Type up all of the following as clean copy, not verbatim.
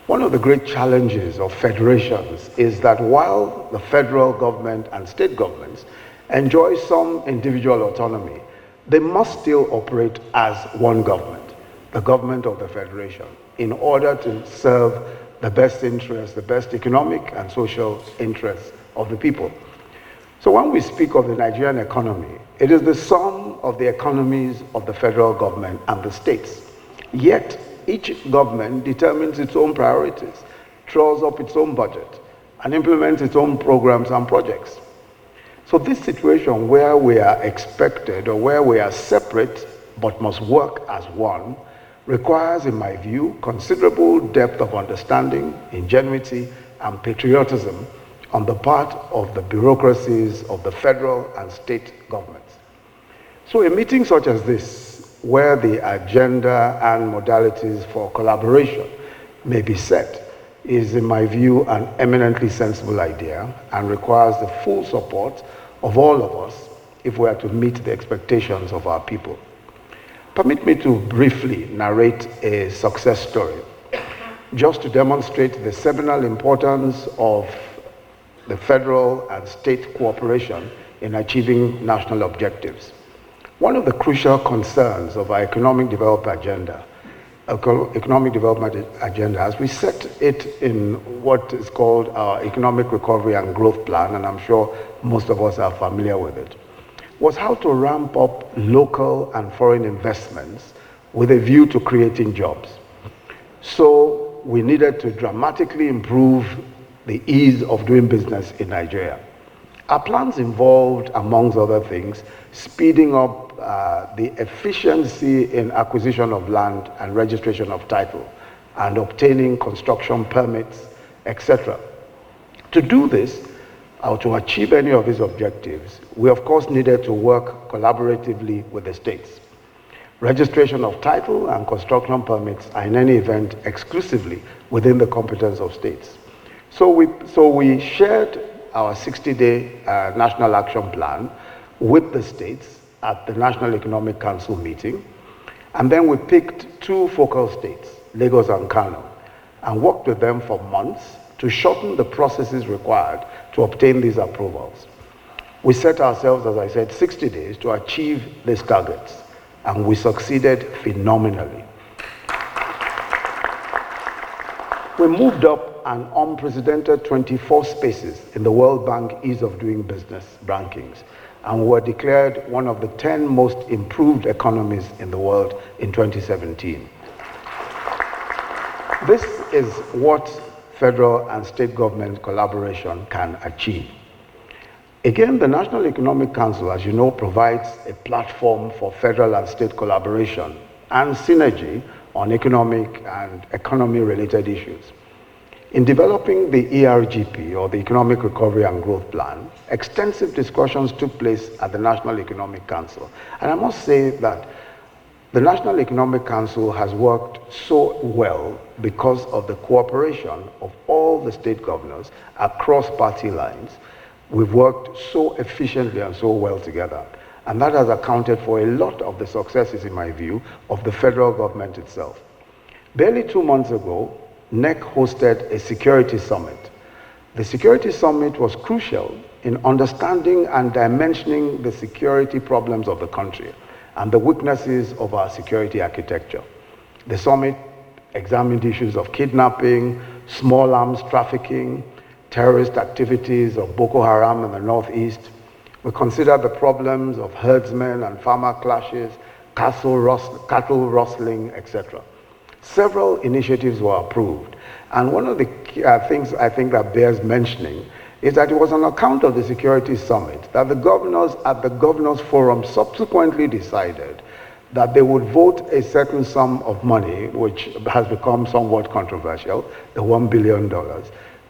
One of the great challenges of federations is that while the federal government and state governments enjoy some individual autonomy, they must still operate as one government, the government of the federation, in order to serve the best interests, the best economic and social interests of the people. So when we speak of the Nigerian economy, it is the sum of the economies of the federal government and the states. Yet, each government determines its own priorities, draws up its own budget, and implements its own programs and projects. So this situation where we are expected or where we are separate but must work as one requires, in my view, considerable depth of understanding, ingenuity, and patriotism on the part of the bureaucracies of the federal and state governments. So a meeting such as this, where the agenda and modalities for collaboration may be set, is, in my view, an eminently sensible idea and requires the full support of all of us if we are to meet the expectations of our people. Permit me to briefly narrate a success story, just to demonstrate the seminal importance of the federal and state cooperation in achieving national objectives. One of the crucial concerns of our economic development agenda, as we set it in what is called our Economic Recovery and Growth Plan, and I'm sure most of us are familiar with it, was how to ramp up local and foreign investments with a view to creating jobs. So we needed to dramatically improve the ease of doing business in Nigeria. Our plans involved, amongst other things, speeding up the efficiency in acquisition of land and registration of title, and obtaining construction permits, etc. To do this, or to achieve any of these objectives, we of course needed to work collaboratively with the states. Registration of title and construction permits are in any event exclusively within the competence of states. So we shared our 60-day National Action Plan with the states at the National Economic Council meeting, and then we picked two focal states, Lagos and Kano, and worked with them for months to shorten the processes required to obtain these approvals. We set ourselves, as I said, 60 days to achieve these targets, and we succeeded phenomenally. We moved up an unprecedented 24 spaces in the World Bank Ease of Doing Business rankings, and were declared one of the 10 most improved economies in the world in 2017. This is what federal and state government collaboration can achieve. Again, the National Economic Council, as you know, provides a platform for federal and state collaboration and synergy on economic and economy-related issues. In developing the ERGP, or the Economic Recovery and Growth Plan, extensive discussions took place at the National Economic Council. And I must say that the National Economic Council has worked so well because of the cooperation of all the state governors across party lines. We've worked so efficiently and so well together. And that has accounted for a lot of the successes, in my view, of the federal government itself. Barely 2 months ago, NEC hosted a security summit. The security summit was crucial in understanding and dimensioning the security problems of the country and the weaknesses of our security architecture. The summit examined issues of kidnapping, small arms trafficking, terrorist activities of Boko Haram in the northeast. We considered the problems of herdsmen and farmer clashes, cattle rustling, etc. Several initiatives were approved, and one of the things I think that bears mentioning is that it was on account of the security summit that the governors at the governors forum subsequently decided that they would vote a certain sum of money, which has become somewhat controversial, the $1 billion,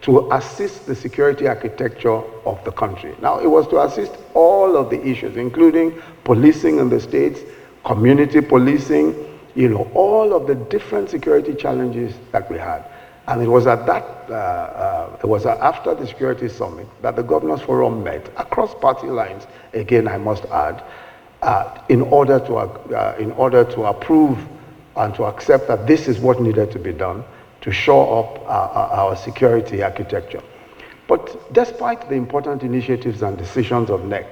to assist the security architecture of the country. Now, it was to assist all of the issues, including policing in the states, community policing, all of the different security challenges that we had. And it was at after the security summit that the governors forum met across party lines, again I must add, in order to approve and to accept that this is what needed to be done to shore up our security architecture. But despite the important initiatives and decisions of NEC,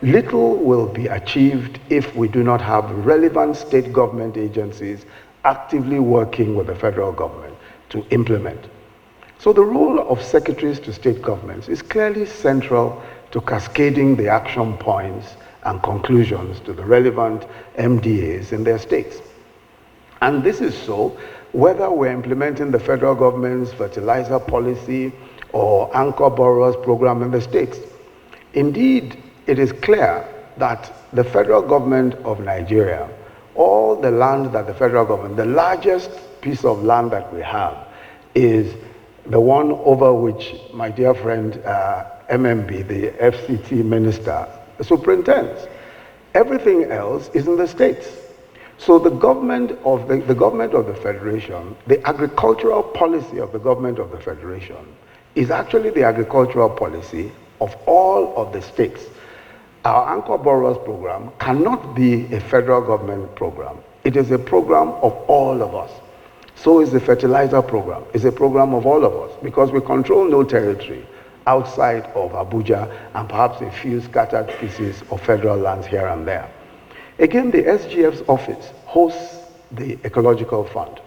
little will be achieved if we do not have relevant state government agencies actively working with the federal government to implement. So the role of secretaries to state governments is clearly central to cascading the action points and conclusions to the relevant MDAs in their states. And this is so whether we're implementing the federal government's fertilizer policy or anchor borrowers program in the states. Indeed, it is clear that the federal government of Nigeria, all the land that the federal government, the largest piece of land that we have is the one over which my dear friend MMB, the FCT minister, superintends. Everything else is in the states. So the government of the Federation, the agricultural policy of the government of the Federation is actually the agricultural policy of all of the states. Our Anchor Borrowers program cannot be a federal government program. It is a program of all of us. So is the fertilizer program. It's a program of all of us because we control no territory outside of Abuja and perhaps a few scattered pieces of federal lands here and there. Again, the SGF's office hosts the Ecological Fund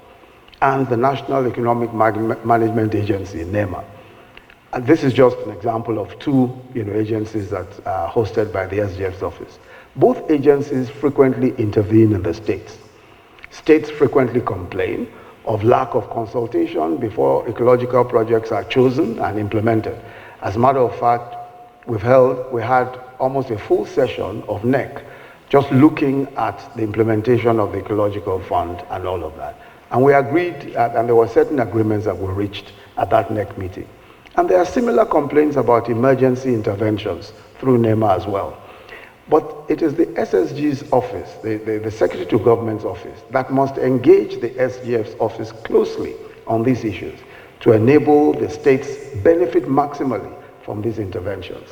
and the National Economic Management Agency, NEMA. And this is just an example of two agencies that are hosted by the SGF's office. Both agencies frequently intervene in the states. States frequently complain of lack of consultation before ecological projects are chosen and implemented. As a matter of fact, we had almost a full session of NEC just looking at the implementation of the Ecological Fund and all of that. And we agreed, and there were certain agreements that were reached at that NEC meeting. And there are similar complaints about emergency interventions through NEMA as well. But it is the SSG's office, the Secretary to Government's office, that must engage the SGF's office closely on these issues to enable the states benefit maximally from these interventions.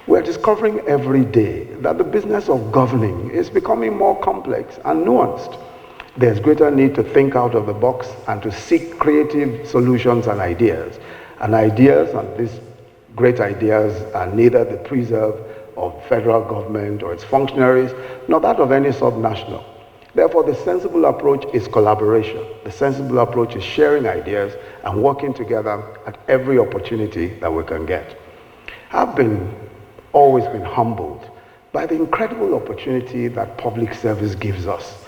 We're discovering every day that the business of governing is becoming more complex and nuanced. There's greater need to think out of the box and to seek creative solutions and ideas. And these great ideas are neither the preserve of federal government or its functionaries, nor that of any subnational. Therefore, the sensible approach is collaboration. The sensible approach is sharing ideas and working together at every opportunity that we can get. I've always been humbled by the incredible opportunity that public service gives us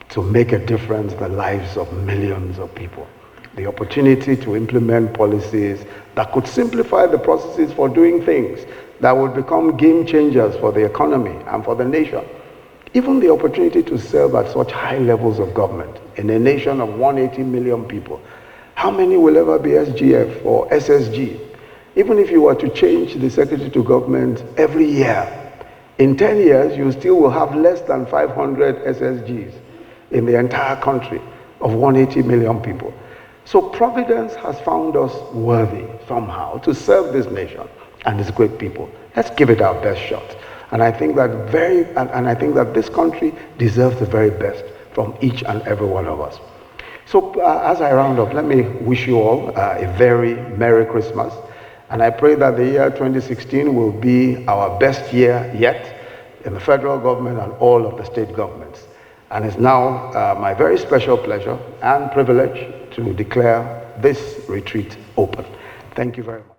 to make a difference in the lives of millions of people. The opportunity to implement policies that could simplify the processes for doing things that would become game changers for the economy and for the nation. Even the opportunity to serve at such high levels of government in a nation of 180 million people. How many will ever be SGF or SSG? Even if you were to change the Secretary to Government every year, in 10 years, you still will have less than 500 SSGs in the entire country of 180 million people. So Providence has found us worthy somehow to serve this nation and its great people. Let's give it our best shot. And I think that this country deserves the very best from each and every one of us. So as I round up, let me wish you all a very Merry Christmas. And I pray that the year 2016 will be our best year yet in the federal government and all of the state governments. And it's now my very special pleasure and privilege to declare this retreat open. Thank you very much.